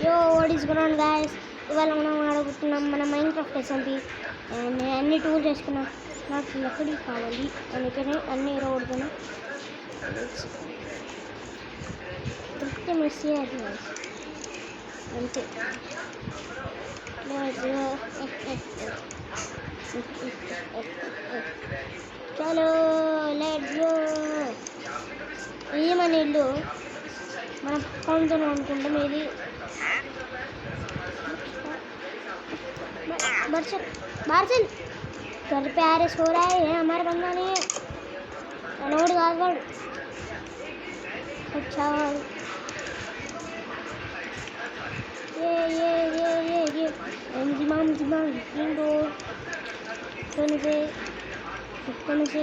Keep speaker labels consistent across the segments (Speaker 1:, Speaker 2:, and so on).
Speaker 1: So what is going on guys, ఇవాళ మనం ఆడబోతున్నాం మన మైన్క్రాఫ్ట్ ఎస్ఎంపీ. అండ్ నేను అన్ని టూల్స్ చేసుకున్నా, నాకు లక్కడి కావాలి అందుకని అన్ని ఇరవడుతున్నా. తృప్తి మిస్ అయ్యారు గైస్, అంతే. చలో లెట్స్ గో. ఇది మన ఇల్లు, మన పక్కనతో అనుకుంటాం. ఇది बर्सन बर्सन घर पे आ रहे, सो रहा है हमारा बंदा नहीं है। नोट गागड़ अच्छा ये जिमाम जिंदो कौन से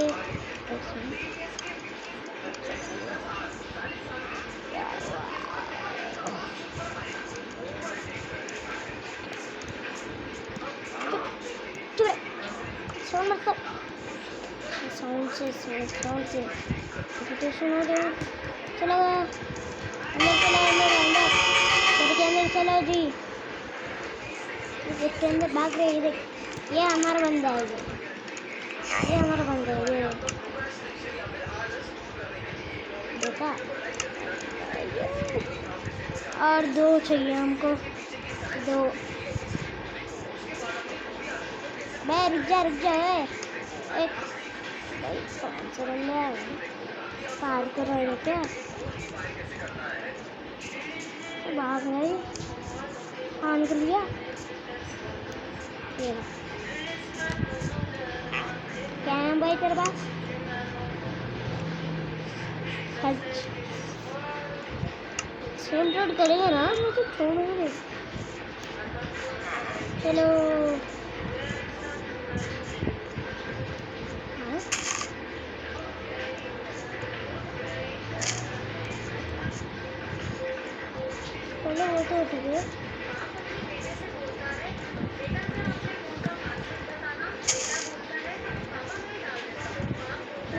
Speaker 1: साउंड से रिपीटेशन हो रही है। चलो अंदर घर के अंदर चलो जी। इसके अंदर भाग रहे हैं, देख ये हमारा बंदा है, ये हमारा बंदा है, ये देखा। और दो चाहिए हमको, दो। मैं रुक जा है एक कौन सा बंदा है पार कर रहे हैं क्या? भाग रहे, हाँ निकल गया। क्या है भाई तेरे पास? सेम रोड करेगा ना, मुझे छोड़ोगे। चलो चलो वो तो उठ गए।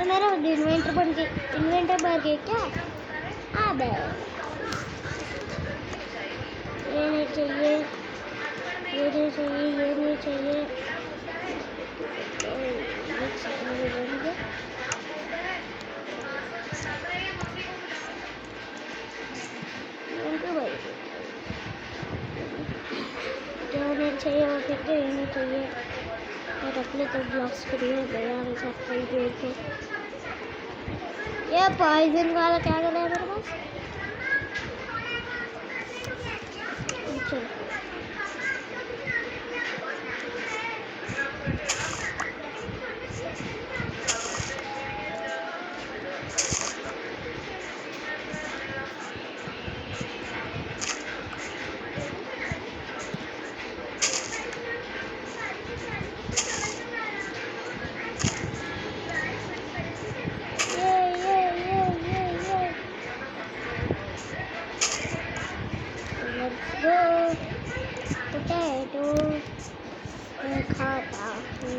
Speaker 1: मेरा इन्वेंटर बन गया क्या? अबे ये नहीं चाहिए, ये नहीं चाहिए, ये नहीं चाहिए। चाहिए वो फिर ये नहीं चाहिए। और अपने तो ब्लॉक्स करिए गया वैसा कोई देर को। ये पॉइजन वाला क्या कर रहा है मेरे पास? चलो पोटैटो खाता हूँ।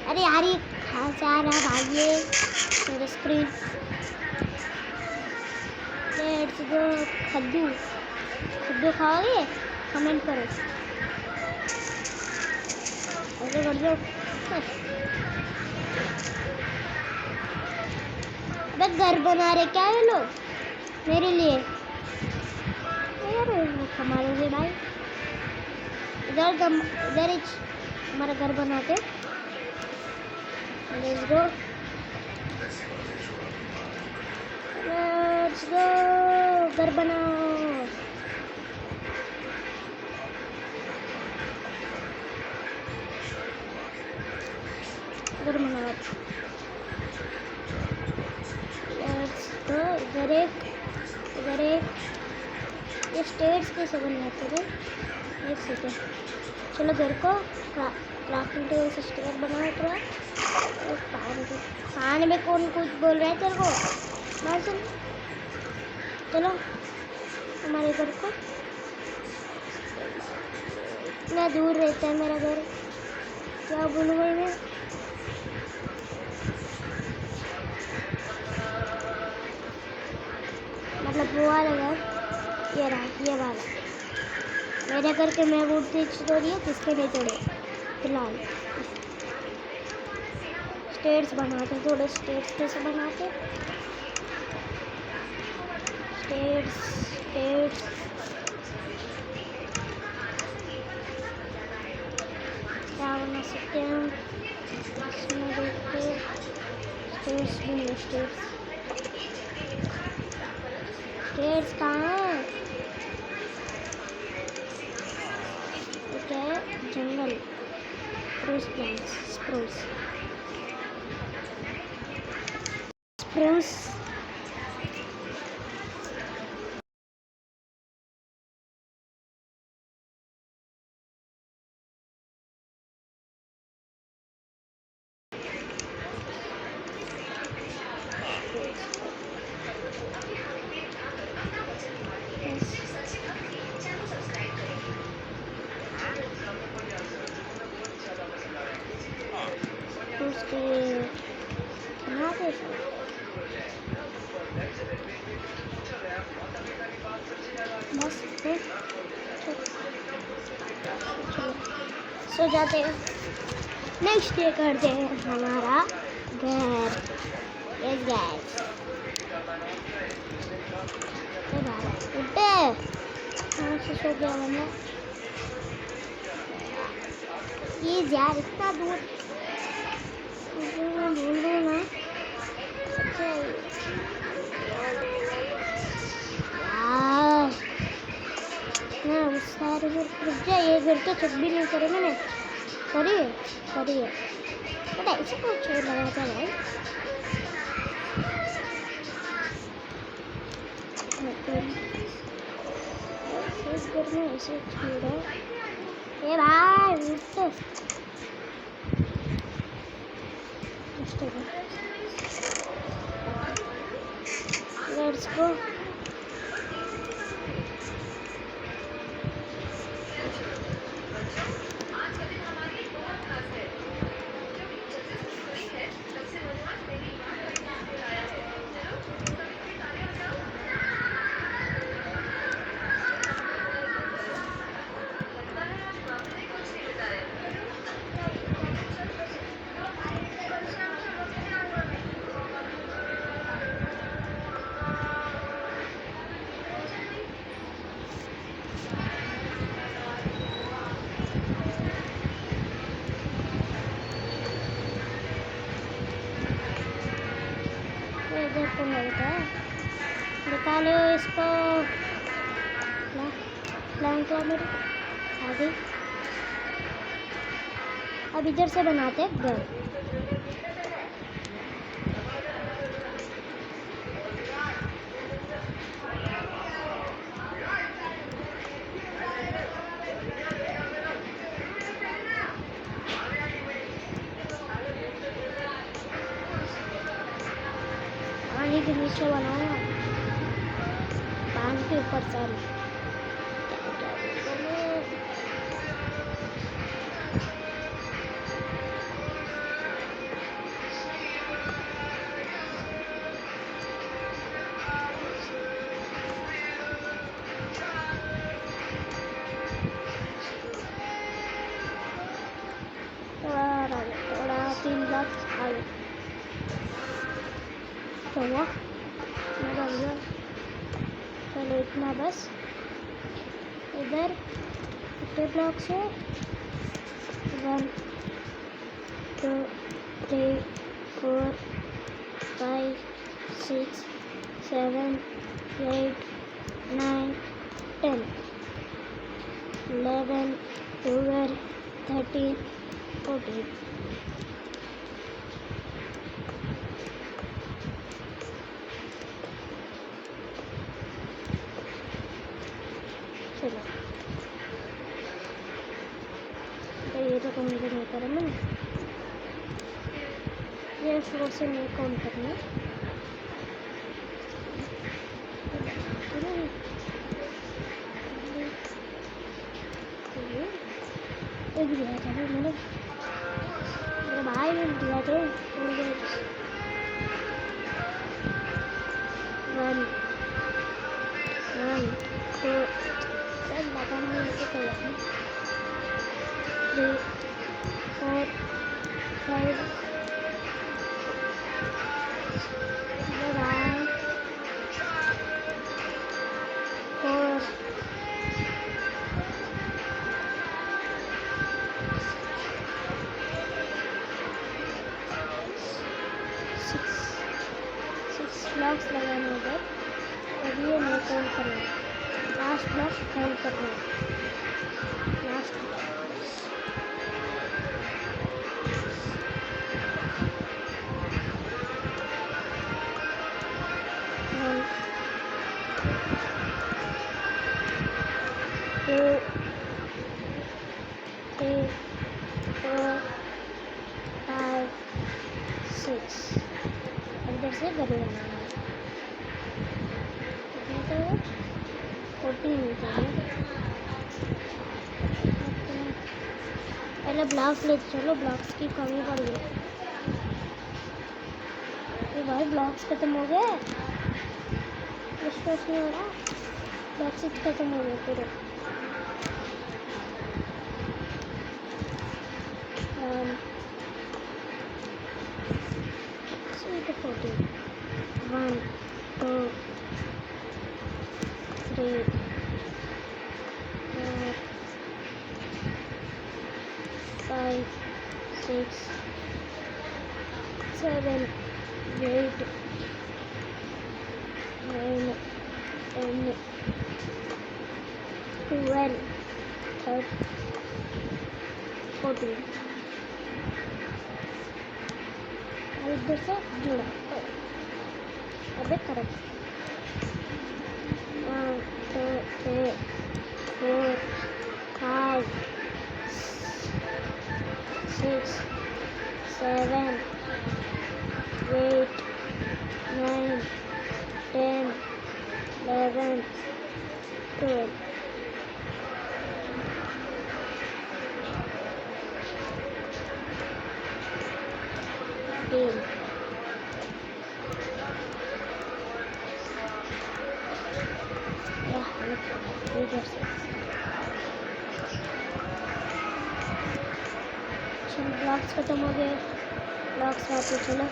Speaker 1: अरे यार ये खा जा रहा भाइये मेरे स्क्रीन। Let's go. खद्दू खाओगे? कमेंट करो, ऐसे कर दो। अबे घर बना रहे क्या ये लोग मेरे लिए? हमारे लिए भाई इधर हमारा घर बनाते। लेट्स गो घर बनाओ। घर बनाओ। Let's go. इधर एक ये स्टेयर्स कैसे बनाते थे? एक सेकेंड। चलो घर को क्राफ्टिंग टेबल से स्टेयर बनाओ। थोड़ा पानी में कौन कुछ बोल रहा है तेरे को? सुन। चलो हमारे घर को, इतना दूर रहता है मेरा घर, क्या बोलूँ भाई मैं। मतलब वो वाला घर, ये रहा, ये वाला मेरे घर के मैं मूर्ति तोड़ी है, किसके नहीं तोड़े फिलहाल। स्टेट्स बनाते, थोड़े स्टेट्स कैसे बनाते, स्टेट्स स्टेट्स क्या बना सकते हैं हम इसमें, देखते स्टेट्स भी नहीं, स्टेट्स स्टेट्स कहाँ है, क्या है, जंगल, स्प्रूस प्लांट्स, स्प्रूस स्प्रूस उसके बनाते बस फिर सो जाते हैं। नेक्स्ट डे करते हैं हमारा घर, यस गाइस, उठे कहाँ से सो गया वरना ये यार इतना दूर भूल रहा ना। अच्छा यार ना उस सारे घर रुक जा, ये घर तो चेक भी नहीं करे मैंने, करिए करिए पता है इसे कौन छोड़ लगा था भाई, इस घर में ऐसे छोड़ा, ए भाई उठ, लेट्स गो। निकालो इसको, प्लांट मेरे आगे। अब इधर से बनाते हैं घर, पानी के नीचे बनाओ, पानी के ऊपर से थोड़ा 3 लाख आगे तो हुआ मेरा भैया। चलो इतना बस, इधर कितने ब्लॉक्स है, 1 2 3 4 5 6 7 8 9 10 11 12 13 14। चलो तो ये तो कंप्लीट नहीं करा मैंने, ये फ्लोर से नहीं काउंट करना, एक दिया था मैंने, मेरे भाई ने दिया था 1 1 2 सर लगाना है तो 3 4 5 1 4 6 ब्लॉक्स लगाने हैं अभी ये नहीं काउंट करना है लास्ट ब्लॉक काउंट करना है लास्ट 1 2 3 4 5 6 इधर से गले लगाना है कितने तो 14 मिलते हैं पहले ब्लॉक्स लेते चलो ब्लॉक्स की कमी पड़ गई ये भाई ब्लॉक्स खत्म हो गए विश्वास नहीं हो रहा ब्लॉक्स खत्म हो गए पूरे 1 2 3 4 5 6 7 8 9 10 12 13 14 इधर से जुड़ा अबे करेक्ट 1 2 3 4 5 6 7 8 9 10 11 12 15 चलो ब्लॉक्स खत्म हो गए ब्लॉक्स आते चलो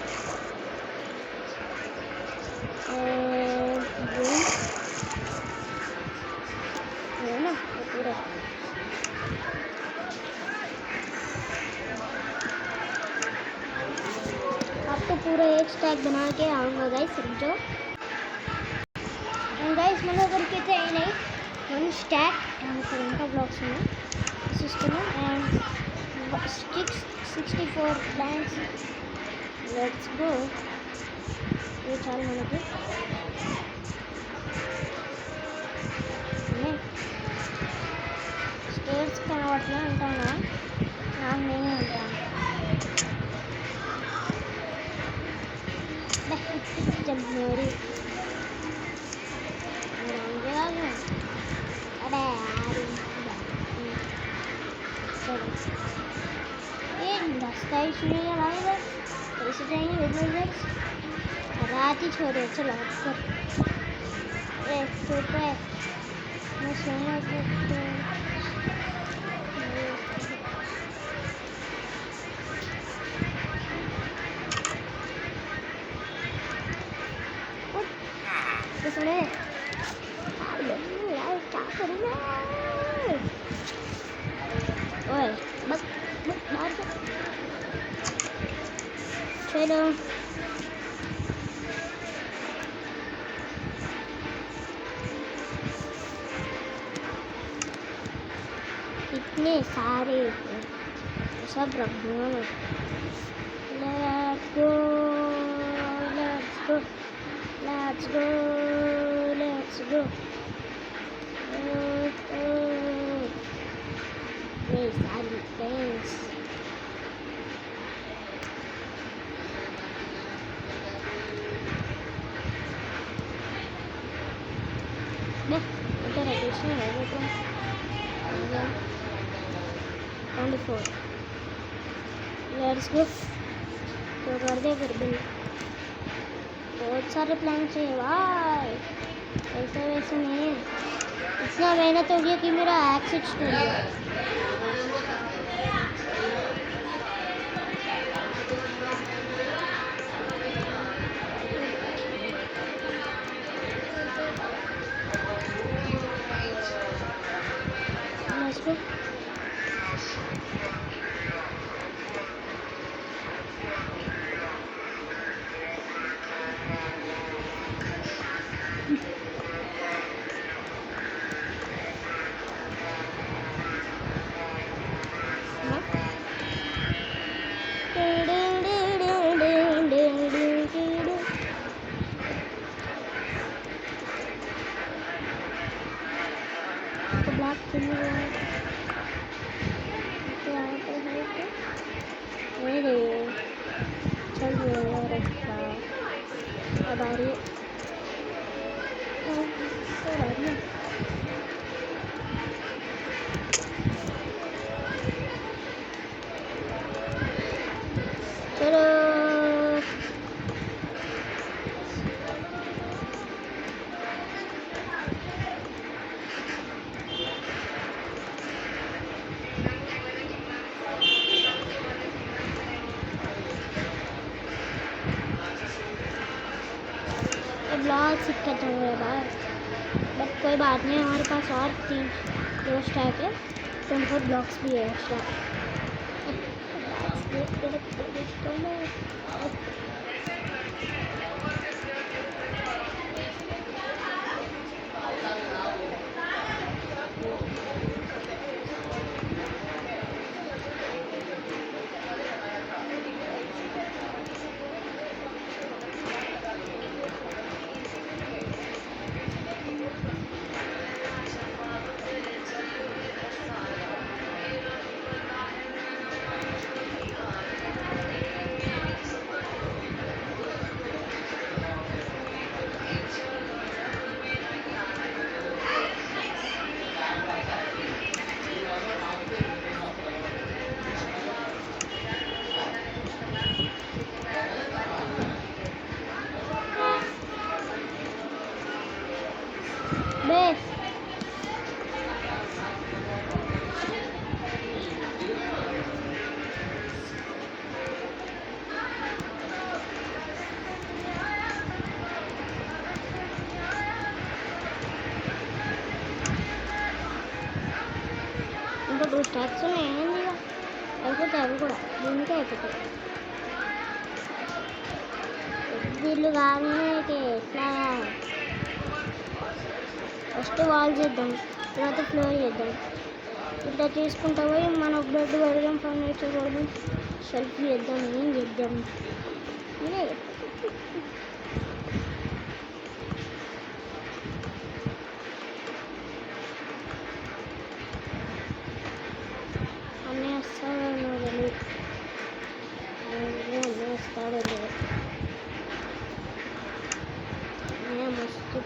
Speaker 1: है ना पूरा अब तो पूरा एक स्टैक बना के आऊँगा गाइस समझो एंड गाइस मतलब करके थे नहीं 1 स्टैक का ब्लॉक्स में system and 64 plants let's go ये चाल మనకి స్టేట్స్ కనబట్లే ఉంటానా నాకు నేనే ఉంటాను जब मेरी अरे यार ये रास्ता ही शुरू लगाएगा कैसे जाएंगे इधर रात ही छोड़े चलो कर तो मैं सोना तो सुने यार क्या करूँगा ओए बस बाहर से चलो इतने सारे सब रख दूँगा मैं let's go let's go let's go let's go ये सारी फ्रेंड्स इधर एडिशन है वो तो 24 लेट्स गो तो कर दे फिर भी बहुत सारे प्लान चाहिए भाई ऐसे ऐसा नहीं है, इतना मेहनत हो गया कि मेरा एक्सिट टूट गया। इसको ब्लैक चल अब आ रही है। चलो ब्लॉग दिक्कत हो रहा है बाहर, बट कोई बात नहीं, हमारे पास और 3 दोस्त है के 24 ब्लॉक्स भी है एक्स्ट्रा। बे ఇంకా 2 స్టాక్స్ ఉన్నాయి, ఏంది అయిపోతాయి అవి కూడా, దీనికే అయిపోతాయి. వీళ్ళు కానీ ఎట్లా ఫస్ట్ వాల్ చేద్దాం, తర్వాత ఫ్లోర్ చేద్దాం, ఇట్లా చేసుకుంటా పోయి మన బెడ్ పెడదాం, ఫర్నిచర్ పెడదాం, షెల్ఫ్ చేద్దాం, ఏం చేద్దాం ఇదే. అన్నీ వస్తాడో తెలియదు, అన్నీ వస్తాడో లేదు. మస్తు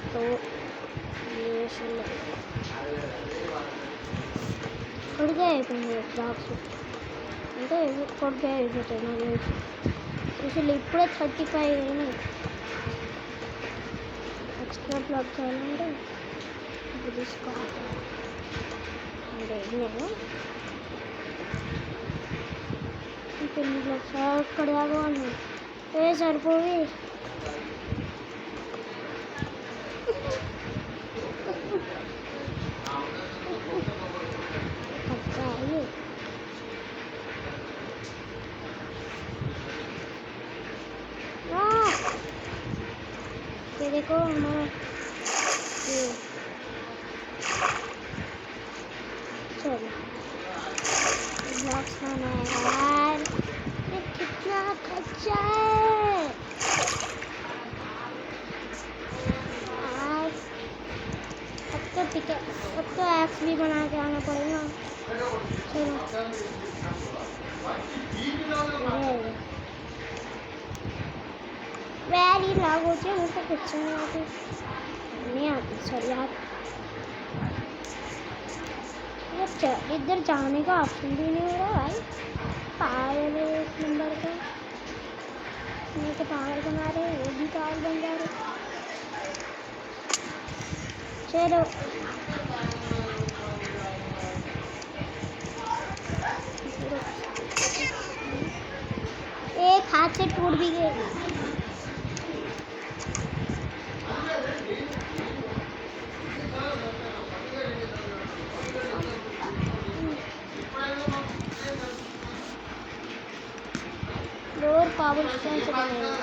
Speaker 1: కొడికే అయిపోయింది బాక్స్, అంటే కొడికే అయిపోతాయి నాకు అసలు. ఇప్పుడే 35 అయినాయి. ఎక్స్ట్రా బ్లాక్ చేయాలంటే ఇప్పుడు తీసుకోవాలి. అంటే నేను ఇంకెన్ని బ్లాక్స్ అక్కడ దాకా ఉన్నాయి, సరిపోయి देखो हमारा चलो ब्लॉक्स खाना है यार, ये कितना खर्चा है यार। अब तो एक्स भी बना के आना पड़ेगा। चलो वेरी लाग होती है, मेरे को कुछ नहीं आती सॉरी यार। इधर जाने का ऑप्शन भी नहीं हो रहा भाई, पागल है एक नंबर का। मैं तो पागल बना रहे, वो भी पागल बन जा रहे। चलो एक हाथ से टूट भी गए। और पावर स्टोन से बनेगा।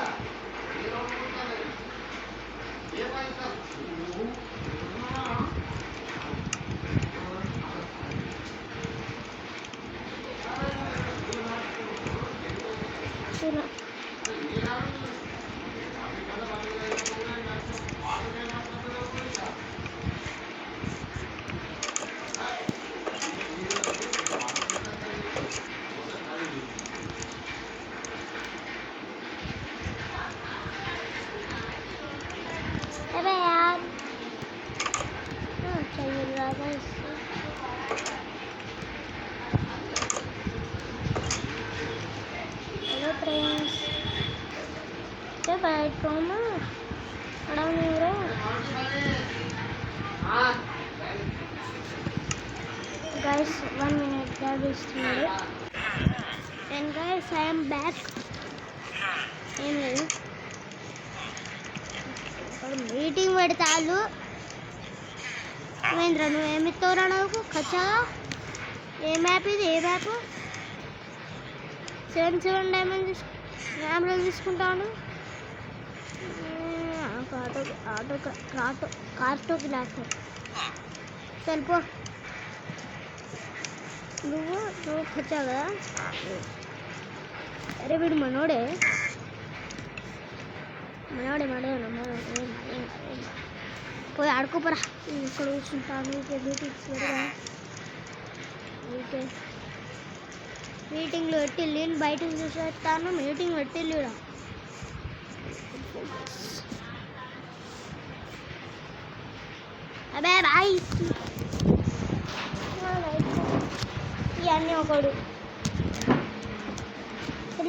Speaker 1: अबे यार अच्छा मिल रहा था इससे। हेलो फ्रेंड्स, क्या बैठ रहा हूँ मैं, खड़ा नहीं हो रहा। Guys, 1 minute, that is 3 minutes. And guys, I am back. Meeting పెడతాళ్ళు. మహేంద్ర నువ్వు ఏమి ఇస్తావురా నాకు ఖచ్చితంగా? ఏ మ్యాప్ ఇది? ఏ మ్యాప్? 7 డైమండ్స్ ర్యామ్లో తీసుకుంటాను. కార్టోకి లాస్ట్ సరిపో. నువ్వు ఖచ్చితంగా. అరే వీడు మనోడే పోయి ఆడుకోపరా. ఇక్కడ కూర్చుంటాను. మీటింగ్లో పెట్టిల్లి, నేను బయటకు చూసేస్తాను. మీటింగ్ పెట్టిల్లి. అబే బాయ్ ఇవన్నీ ఒకడు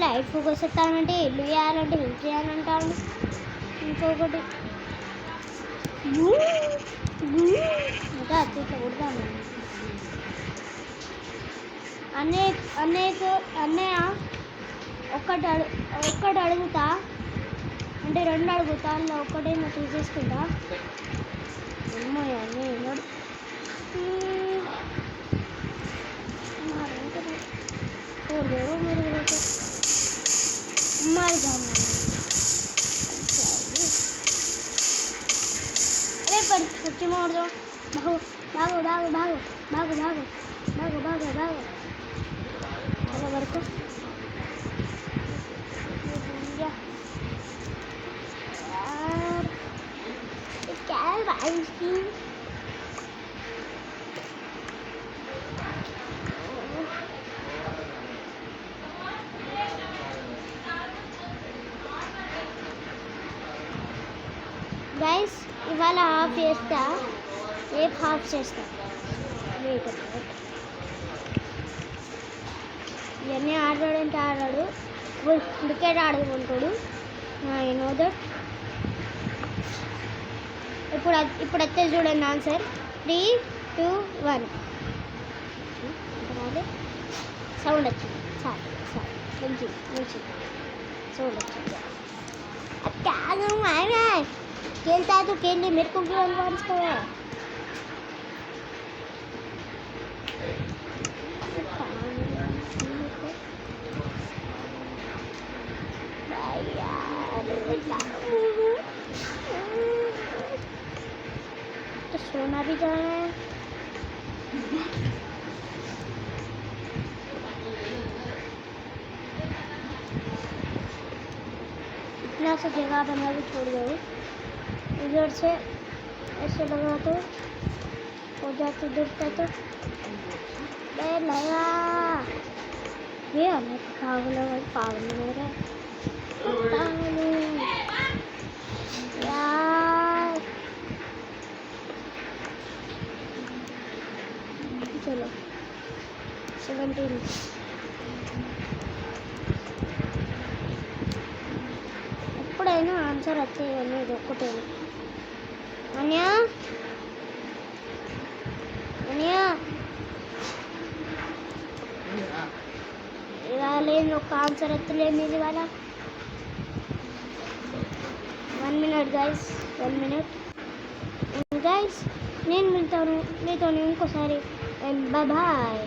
Speaker 1: లైట్ ఫోకస్ ఎత్తానంటే ఇల్లు చేయాలంటే హెల్ప్ చేయాలంటాడు. ఇంకొకటి ఇంకా అత్యంత కొడతాను. అన్నయ్య ఒక్కటి అడుగుతా అంటే 2 అడుగుతా, అందులో ఒక్కటేమో తీసేసుకుంటా. అమ్మో అన్నయ్య मर जाना। अरे पर सच्ची मार दो। भागो भागो भागो भागो भागो भागो भागो भागो भागो चलो घर को यार क्या है भाई इसकी? గైస్ ఇవాళ హాఫ్ చేస్తా, రేపు హాఫ్ చేస్తా. ఇవన్నీ ఆడాడంటే ఆడాడు, క్రికెట్ ఆడుకుంటాడు. Know that. ఇప్పుడు వస్తే చూడండి ఆన్సర్. 3, 2, 1 సౌండ్ వచ్చింది. సార్ మంచి సౌండ్ వచ్చింది. खेलता है तो खेल ले, मेरे को क्यों एडवांस कर रहा है? तो सोना भी जाना है. इतना सा जगह बना भी छोड़ दो. इधर से ऐसे लगा तो हो जाते दिखता तो लगा ये हमें पागल मेरा यार. चलो 17 ఎప్పుడైనా ఆన్సర్ వచ్చేయని ఇది ఒక్కటే. అన్యా లేదు ఒక ఆన్సర్ ఎత్తలేదు ఇది వాళ్ళ 1 minute గైస్ 1 minute గైస్ నేను మీతో ఇంకోసారి బాయ్ బాయ్